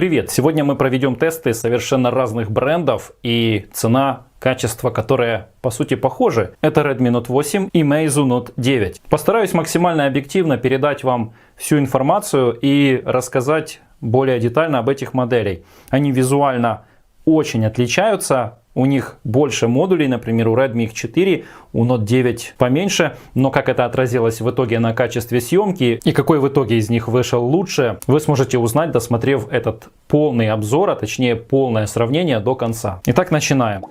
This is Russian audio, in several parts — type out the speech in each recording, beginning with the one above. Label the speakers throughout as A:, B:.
A: Привет! Сегодня мы проведем тесты совершенно разных брендов и цена, качество, которые по сути похожи. Это Redmi Note 8 и Meizu Note 9. Постараюсь максимально объективно передать вам всю информацию и рассказать более детально об этих моделях. Они визуально очень отличаются. У них больше модулей, например, у Redmi их 4, у Note 9 поменьше. Но как это отразилось в итоге на качестве съемки и какой в итоге из них вышел лучше, вы сможете узнать, досмотрев этот полный обзор, а точнее полное сравнение до конца. Итак, начинаем.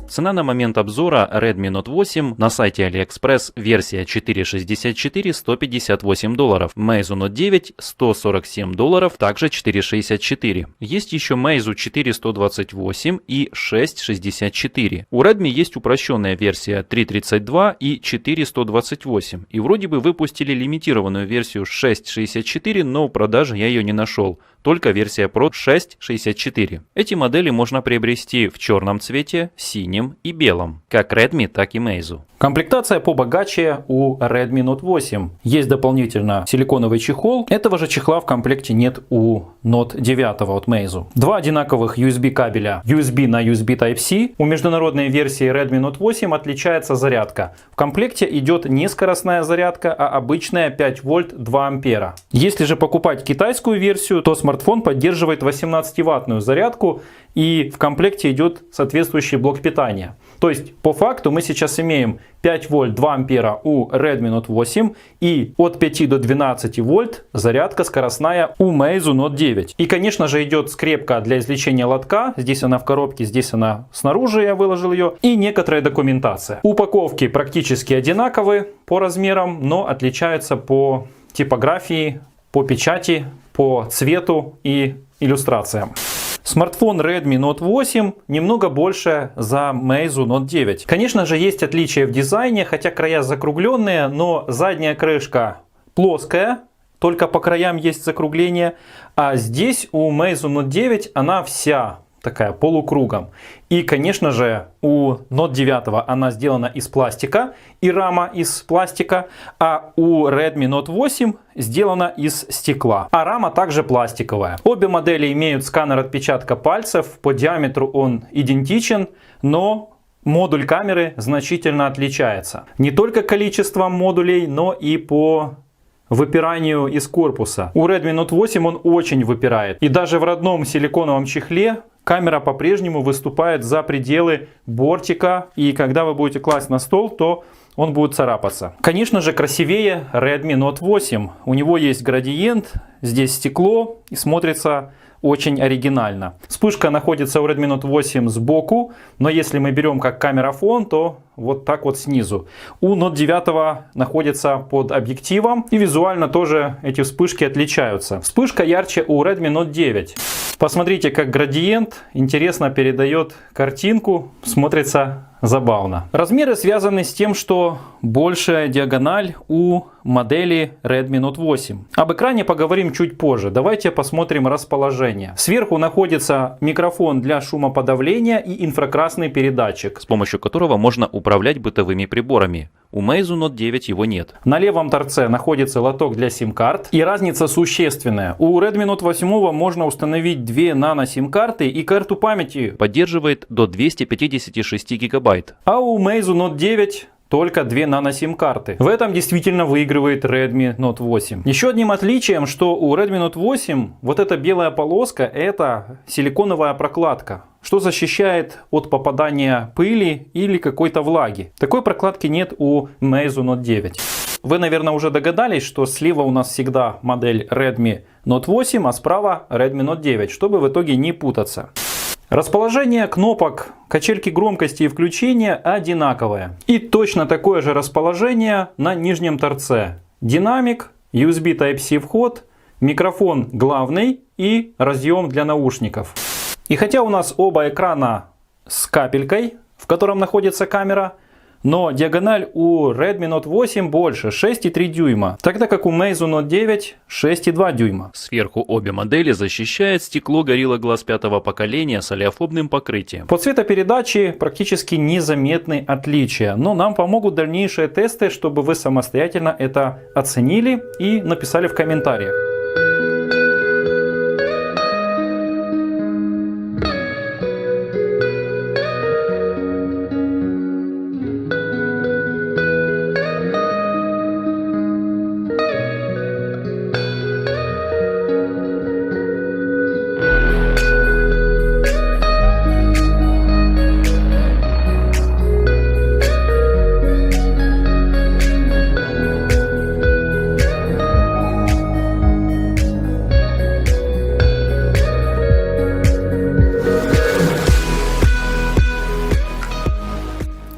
A: Цена на момент обзора Redmi Note 8 на сайте AliExpress версия 4.64 $158, Meizu Note 9 $147, также 4.64. Есть еще Meizu 4.128 и 6.64. У Redmi есть упрощенная версия 3.32 и 4.128. И вроде бы выпустили лимитированную версию 6.64, но в продаже я ее не нашел. Только версия Pro 6.64. Эти модели можно приобрести в черном цвете, синем и белом, как Redmi, так и Meizu. Комплектация побогаче у Redmi Note 8. Есть дополнительно силиконовый чехол. Этого же чехла в комплекте нет у Note 9 от Meizu. Два одинаковых USB кабеля USB на USB Type-C. У международной версии Redmi Note 8 отличается зарядка. В комплекте идет не скоростная зарядка, а обычная 5 вольт 2 ампера. Если же покупать китайскую версию, то смартфон поддерживает 18-ваттную зарядку и в комплекте идет соответствующий блок питания. То есть по факту мы сейчас имеем 5 вольт 2 ампера у Redmi Note 8 и от 5 до 12 вольт зарядка скоростная у Meizu Note 9. И конечно же идет скрепка для извлечения лотка. Здесь она в коробке, здесь она снаружи, я выложил ее. И некоторая документация. Упаковки практически одинаковые по размерам, но отличаются по типографии, по печати, по цвету и иллюстрациям. Смартфон Redmi Note 8 немного больше за Meizu Note 9. Конечно же, есть отличия в дизайне, хотя края закругленные, но задняя крышка плоская, только по краям есть закругление. А здесь у Meizu Note 9 она вся такая полукругом. И, конечно же, у Note 9 она сделана из пластика и рама из пластика, а у Redmi Note 8 сделана из стекла, а рама также пластиковая. Обе модели имеют сканер отпечатка пальцев, по диаметру он идентичен, но модуль камеры значительно отличается. Не только количеством модулей, но и по выпиранию из корпуса. У Redmi Note 8 он очень выпирает. И даже в родном силиконовом чехле камера по-прежнему выступает за пределы бортика. И когда вы будете класть на стол, то он будет царапаться. Конечно же, красивее Redmi Note 8. У него есть градиент, здесь стекло и смотрится очень оригинально. Вспышка находится у Redmi Note 8 сбоку, но если мы берем как камера фон, то вот так вот снизу. У Note 9 находится под объективом и визуально тоже эти вспышки отличаются. Вспышка ярче у Redmi Note 9. Посмотрите, как градиент интересно передает картинку, смотрится забавно. Размеры связаны с тем, что большая диагональ у модели Redmi Note 8. Об экране поговорим чуть позже. Давайте посмотрим расположение. Сверху находится микрофон для шумоподавления и инфракрасный передатчик, с помощью которого можно управлять бытовыми приборами. У Meizu Note 9 его нет. На левом торце находится лоток для сим-карт. И разница существенная. У Redmi Note 8 можно установить 2 нано-сим-карты и карту памяти поддерживает до 256 гигабайт. А у Meizu Note 9 только 2 нано-сим-карты. В этом действительно выигрывает Redmi Note 8. Еще одним отличием, что у Redmi Note 8 вот эта белая полоска, это силиконовая прокладка, что защищает от попадания пыли или какой-то влаги. Такой прокладки нет у Meizu Note 9. Вы, наверное, уже догадались, что слева у нас всегда модель Redmi Note 8, а справа Redmi Note 9, чтобы в итоге не путаться. Расположение кнопок качельки громкости и включения одинаковое. И точно такое же расположение на нижнем торце. Динамик, USB Type-C вход, микрофон главный и разъем для наушников. И хотя у нас оба экрана с капелькой, в котором находится камера,
B: но диагональ у Redmi Note 8 больше, 6,3 дюйма, тогда как у Meizu Note 9 6,2 дюйма.
A: Сверху обе модели защищает стекло Gorilla Glass 5-го поколения с олеофобным покрытием.
B: По цветопередаче практически незаметны отличия, но нам помогут дальнейшие тесты, чтобы вы самостоятельно это оценили и написали в комментариях.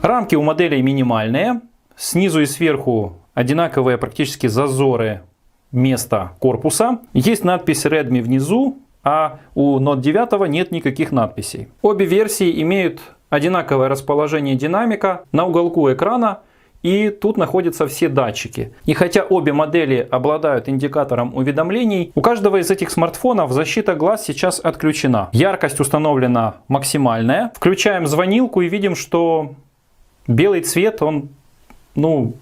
B: Рамки у моделей минимальные, снизу и сверху одинаковые практически зазоры места корпуса. Есть надпись Redmi внизу, а у Note 9 нет никаких надписей. Обе версии имеют одинаковое расположение динамика на уголку экрана, и тут находятся все датчики. И хотя обе модели обладают индикатором уведомлений, у каждого из этих смартфонов защита глаз сейчас отключена. Яркость установлена максимальная. Включаем звонилку и видим, что белый цвет, он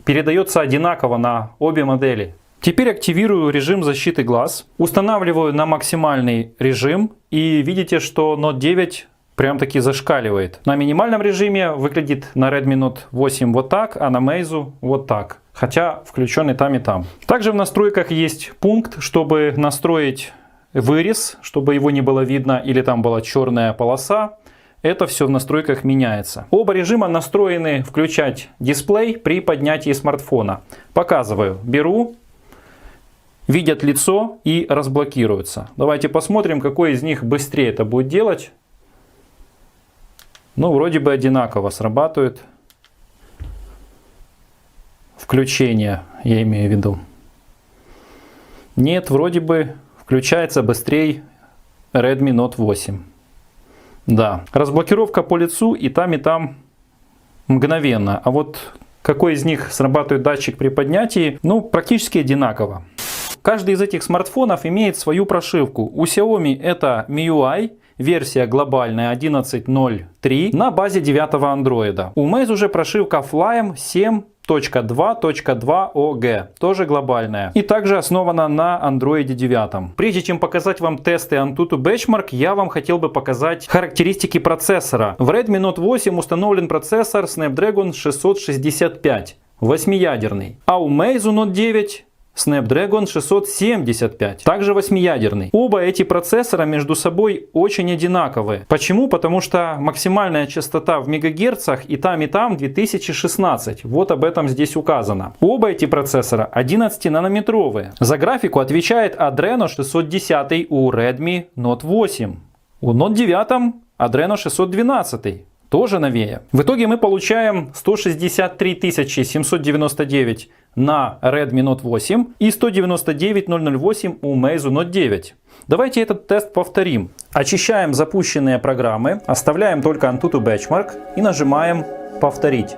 B: передается одинаково на обе модели. Теперь активирую режим защиты глаз, устанавливаю на максимальный режим и видите, что Note 9 прям таки зашкаливает. На минимальном режиме выглядит на Redmi Note 8 вот так, а на Meizu вот так. Хотя включен и там, и там. Также в настройках есть пункт, чтобы настроить вырез, чтобы его не было видно или там была черная полоса. Это все в настройках меняется. Оба режима настроены включать дисплей при поднятии смартфона. Показываю. Беру, видят лицо и разблокируются. Давайте посмотрим, какой из них быстрее это будет делать. Вроде бы одинаково срабатывает. Включение, я имею в виду. Нет, вроде бы включается быстрее Redmi Note 8. Да, разблокировка по лицу и там мгновенно. А вот какой из них срабатывает датчик при поднятии, практически одинаково. Каждый из этих смартфонов имеет свою прошивку. У Xiaomi это MIUI, версия глобальная 11.03 на базе 9-го андроида. У Meizu уже прошивка Flyme 7.2.2 OG, тоже глобальная. И также основана на Android 9. Прежде чем показать вам тесты Antutu Benchmark, я вам хотел бы показать характеристики процессора. В Redmi Note 8 установлен процессор Snapdragon 665, 8-ядерный. А у Meizu Note 9 Snapdragon 675, также 8-ядерный. Оба эти процессора между собой очень одинаковые. Почему? Потому что максимальная частота в мегагерцах и там 2016. Вот об этом здесь указано. Оба эти процессора 11-нанометровые. За графику отвечает Adreno 610 у Redmi Note 8. У Note 9 Adreno 612. Тоже новее. В итоге мы получаем 163 799 на Redmi Note 8 и 199 008 у Meizu Note 9. Давайте этот тест повторим. Очищаем запущенные программы, оставляем только Antutu Benchmark и нажимаем «Повторить».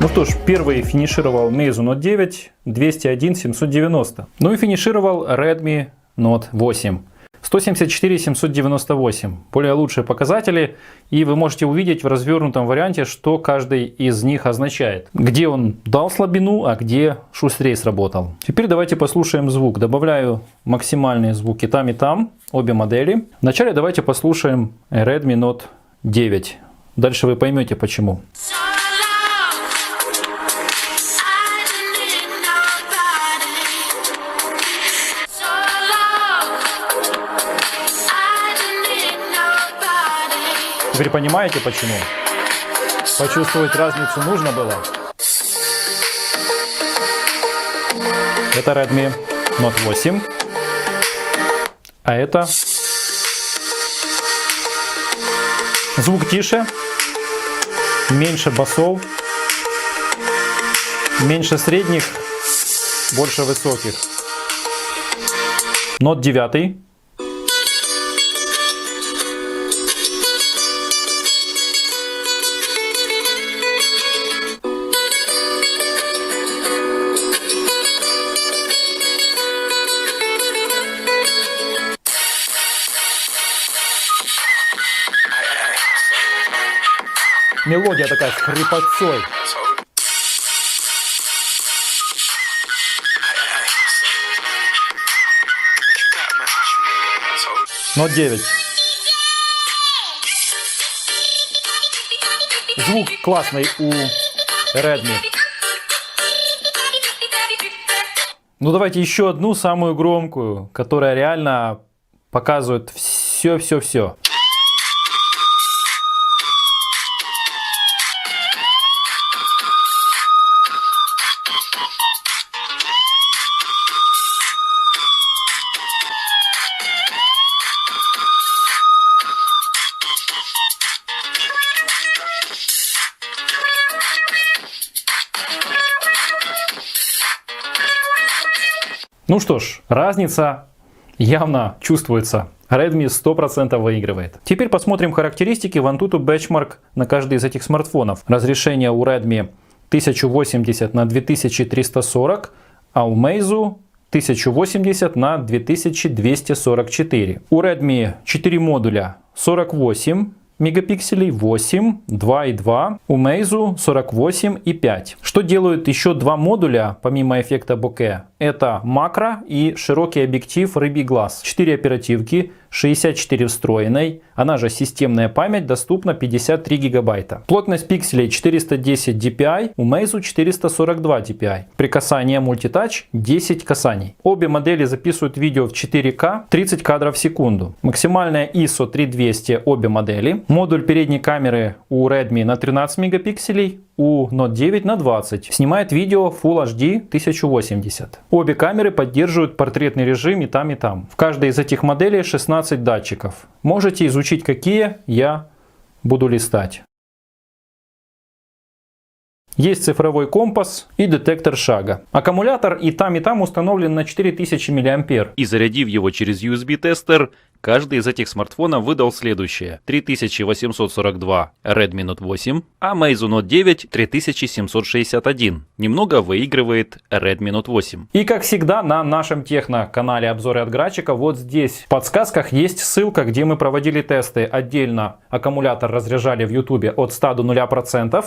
B: Ну что ж, первый финишировал Meizu Note 9 201 790. Ну и финишировал Redmi Note 8 174 798. Более лучшие показатели, и вы можете увидеть в развернутом варианте, что каждый из них означает. Где он дал слабину, а где шустрее сработал. Теперь давайте послушаем звук. Добавляю максимальные звуки там и там, обе модели. Вначале давайте послушаем Redmi Note 9. Дальше вы поймете почему. Теперь понимаете почему? Почувствовать разницу нужно было. Это Redmi Note 8. А это звук тише, меньше басов, меньше средних, больше высоких. Note 9. Мелодия такая с хрипотцой. Note 9. Звук классный у Redmi. Ну давайте еще одну, самую громкую, которая реально показывает все. Ну что ж, разница явно чувствуется. Redmi 100% выигрывает. Теперь посмотрим характеристики Antutu Benchmark на каждый из этих смартфонов. Разрешение у Redmi 1080 на 2340, а у Meizu 1080 на 2244. У Redmi 4 модуля 48 мегапикселей, 8, 2,2. У Meizu 48 и 5. Что делают еще два модуля, помимо эффекта боке? Это макро и широкий объектив рыбий глаз. 4 оперативки, 64 встроенной, она же системная память, доступна 53 гигабайта. Плотность пикселей 410 dpi, у Meizu 442 dpi. При касании мультитач 10 касаний. Обе модели записывают видео в 4К 30 кадров в секунду. Максимальная ISO 3200 обе модели. Модуль передней камеры у Redmi на 13 мегапикселей, у Note 9 на 20. Снимает видео Full HD 1080. Обе камеры поддерживают портретный режим и там, и там. В каждой из этих моделей 16 датчиков. Можете изучить какие, я буду листать. Есть цифровой компас и детектор шага. Аккумулятор и там установлен на 4000 мАh.
A: И зарядив его через USB-тестер, каждый из этих смартфонов выдал следующее: 3842 Redmi Note 8, а Meizu Note 9 3761. Немного выигрывает Redmi Note 8.
B: И как всегда на нашем техно-канале Обзоры от Грачика, вот здесь в подсказках есть ссылка, где мы проводили тесты. Отдельно аккумулятор разряжали в YouTube от 100 до 0%.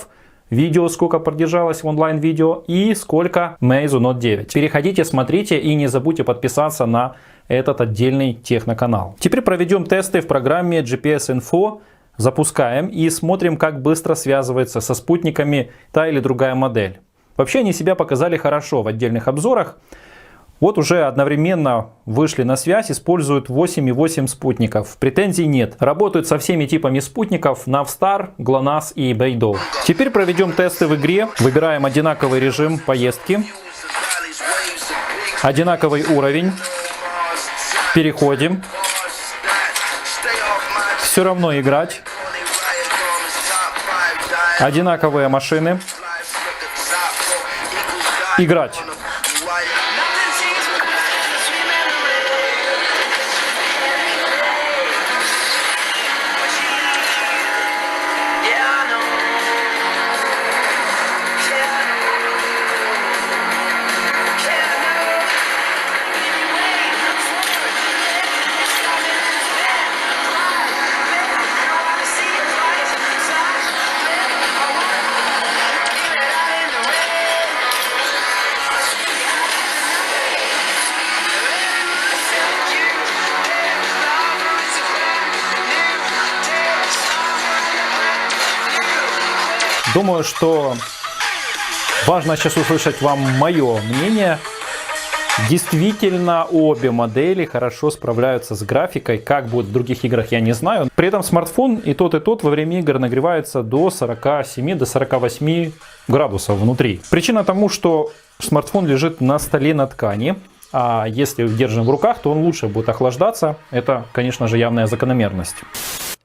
B: Видео, сколько продержалось в онлайн-видео, и сколько Meizu Note 9. Переходите, смотрите и не забудьте подписаться на этот отдельный техноканал. Теперь проведем тесты в программе GPS Info. Запускаем и смотрим, как быстро связывается со спутниками та или другая модель. Вообще они себя показали хорошо в отдельных обзорах. Вот уже одновременно вышли на связь, используют 8,8 спутников. Претензий нет. Работают со всеми типами спутников: Navstar, GLONASS и Beidou. Теперь проведем тесты в игре. Выбираем одинаковый режим поездки. Одинаковый уровень. Переходим. Все равно играть. Одинаковые машины. Играть. Думаю, что важно сейчас услышать вам мое мнение. Действительно, обе модели хорошо справляются с графикой. Как будет в других играх, я не знаю. При этом смартфон и тот во время игр нагревается до 47-48 градусов внутри. Причина тому, что смартфон лежит на столе на ткани. А если держим в руках, то он лучше будет охлаждаться. Это, конечно же, явная закономерность.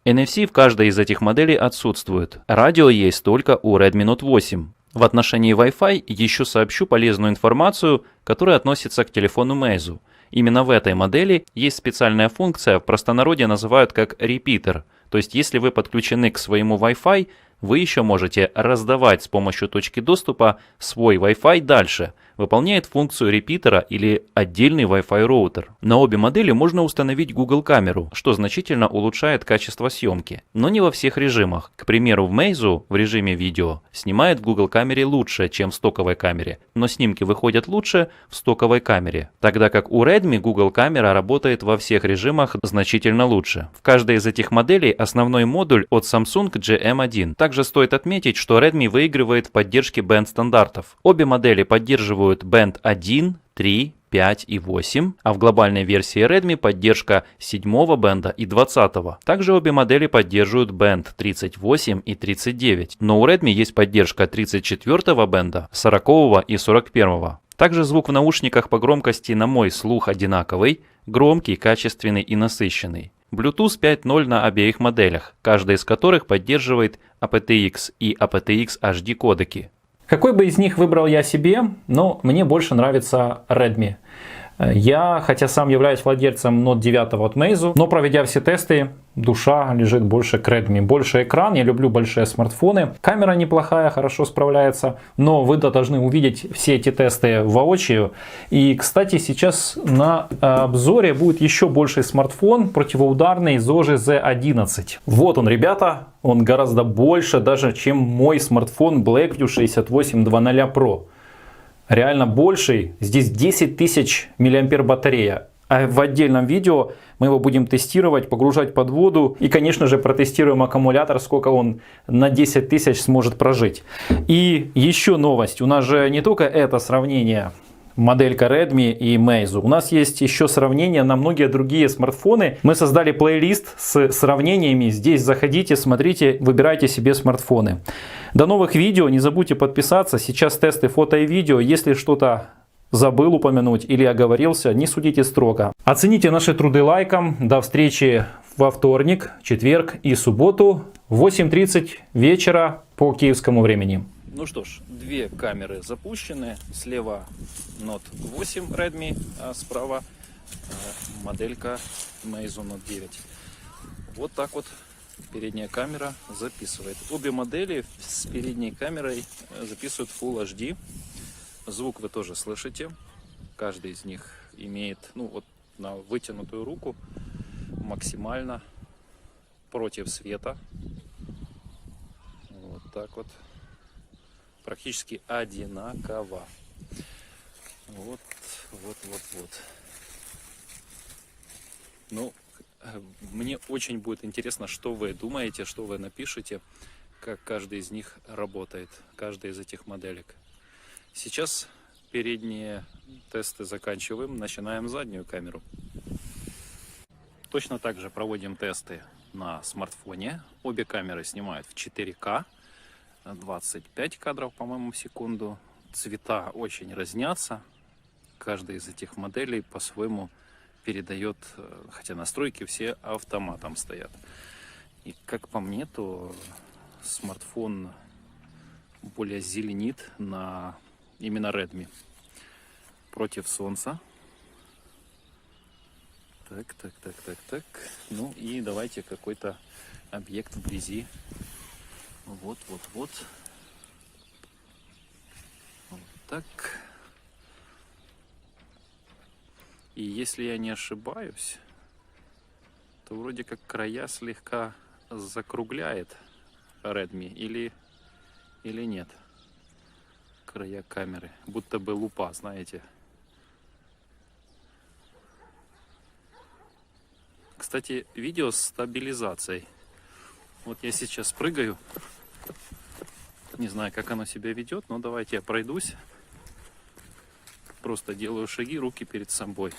A: NFC в каждой из этих моделей отсутствует. Радио есть только у Redmi Note 8. В отношении Wi-Fi еще сообщу полезную информацию, которая относится к телефону Meizu. Именно в этой модели есть специальная функция, в простонародье называют как repeater. То есть если вы подключены к своему Wi-Fi, вы еще можете раздавать с помощью точки доступа свой Wi-Fi дальше. Выполняет функцию репитера или отдельный Wi-Fi роутер. На обе модели можно установить Google камеру, что значительно улучшает качество съемки. Но не во всех режимах. К примеру, в Meizu в режиме видео снимает в Google камере лучше, чем в стоковой камере. Но снимки выходят лучше в стоковой камере. Тогда как у Redmi Google камера работает во всех режимах значительно лучше. В каждой из этих моделей основной модуль от Samsung GM1. Также стоит отметить, что Redmi выигрывает в поддержке Band стандартов. Обе модели поддерживают Band 1, 3, 5 и 8, а в глобальной версии Redmi поддержка 7-го бенда и 20-го. Также обе модели поддерживают Band 38 и 39, но у Redmi есть поддержка 34-го бенда, 40-го и 41-го. Также звук в наушниках по громкости на мой слух одинаковый, громкий, качественный и насыщенный. Bluetooth 5.0 на обеих моделях, каждая из которых поддерживает aptX и aptX HD кодеки.
B: Какой бы из них выбрал я себе, но мне больше нравится Redmi. Я, хотя сам являюсь владельцем Note 9 от Meizu, но проведя все тесты, душа лежит больше к Redmi. Больше экран, я люблю большие смартфоны. Камера неплохая, хорошо справляется, но вы должны увидеть все эти тесты воочию. И, кстати, сейчас на обзоре будет еще больший смартфон, противоударный Zoji Z11. Вот он, ребята, он гораздо больше даже, чем мой смартфон Blackview 6800 Pro. Реально больший. Здесь 10 тысяч мАh батарея. А в отдельном видео мы его будем тестировать, погружать под воду. И, конечно же, протестируем аккумулятор, сколько он на 10 тысяч сможет прожить. И еще новость. У нас же не только это сравнение. Моделька Redmi и Meizu. У нас есть еще сравнение на многие другие смартфоны. Мы создали плейлист с сравнениями. Здесь заходите, смотрите, выбирайте себе смартфоны. До новых видео. Не забудьте подписаться. Сейчас тесты фото и видео. Если что-то забыл упомянуть или оговорился, не судите строго. Оцените наши труды лайком. До встречи во вторник, четверг и субботу в 8:30 вечера по киевскому времени.
A: Ну что ж, две камеры запущены. Слева Note 8 Redmi, а справа моделька Meizu Note 9. Вот так вот передняя камера записывает. Обе модели с передней камерой записывают Full HD. Звук вы тоже слышите. Каждый из них имеет, ну вот на вытянутую руку, максимально против света. Вот так вот. Практически одинаково. Вот. Ну, мне очень будет интересно, что вы думаете, что вы напишите, как каждый из них работает, каждая из этих моделек. Сейчас передние тесты заканчиваем, начинаем заднюю камеру. Точно так же проводим тесты на смартфоне. Обе камеры снимают в 4К. 25 кадров, по-моему, в секунду. Цвета очень разнятся. Каждая из этих моделей по-своему передает, хотя настройки все автоматом стоят. И как по мне, то смартфон более зеленит на именно Redmi. Против солнца. Так. Ну и давайте какой-то объект вблизи. Вот. Вот так. И если я не ошибаюсь, то вроде как края слегка закругляет Redmi или нет. Края камеры. Будто бы лупа, знаете. Кстати, видео с стабилизацией. Вот я сейчас прыгаю. Не знаю, как оно себя ведет, но давайте я пройдусь. Просто делаю шаги, руки перед собой.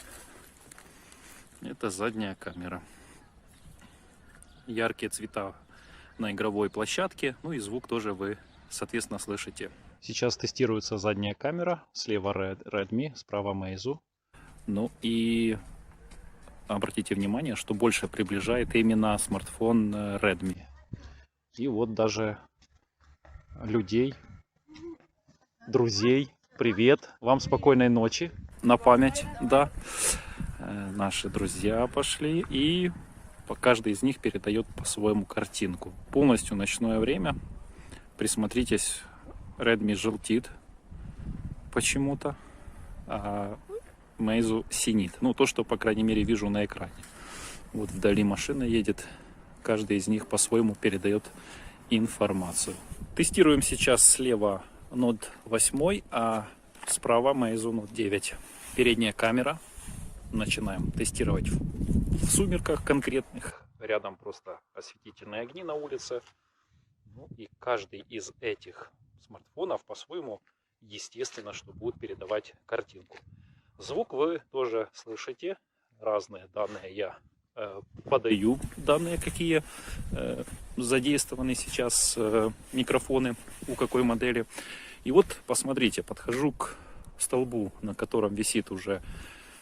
A: Это задняя камера. Яркие цвета на игровой площадке. Ну и звук тоже вы, соответственно, слышите. Сейчас тестируется задняя камера. Слева Redmi, справа Meizu. Ну и обратите внимание, что больше приближает именно смартфон Redmi. И вот даже людей, друзей. Привет, вам спокойной ночи. На память, да. Наши друзья пошли, и каждый из них передает по-своему картинку. Полностью ночное время. Присмотритесь, Redmi желтит почему-то, а Meizu синит. Ну, то, что, по крайней мере, вижу на экране. Вот вдали машина едет. Каждый из них по-своему передает информацию. Тестируем сейчас слева Note 8, а справа Meizu Note 9. Передняя камера. Начинаем тестировать в сумерках конкретных. Рядом просто осветительные огни на улице. Ну и каждый из этих смартфонов по-своему, естественно, что будет передавать картинку. Звук вы тоже слышите. Разные данные я подаю, данные какие задействованы сейчас микрофоны у какой модели. И вот посмотрите, подхожу к столбу, на котором висит уже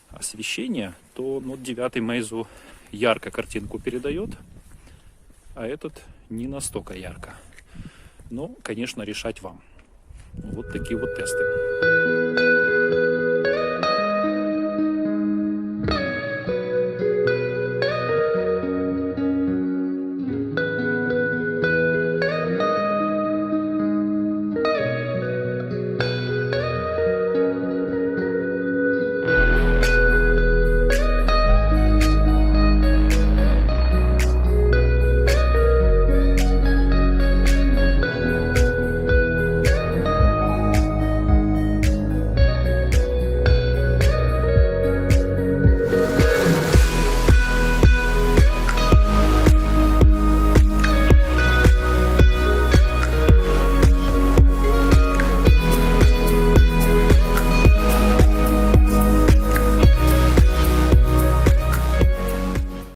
A: освещение, то Note 9 Meizu ярко картинку передает, а этот не настолько ярко. Но, конечно, решать вам. Вот такие вот тесты.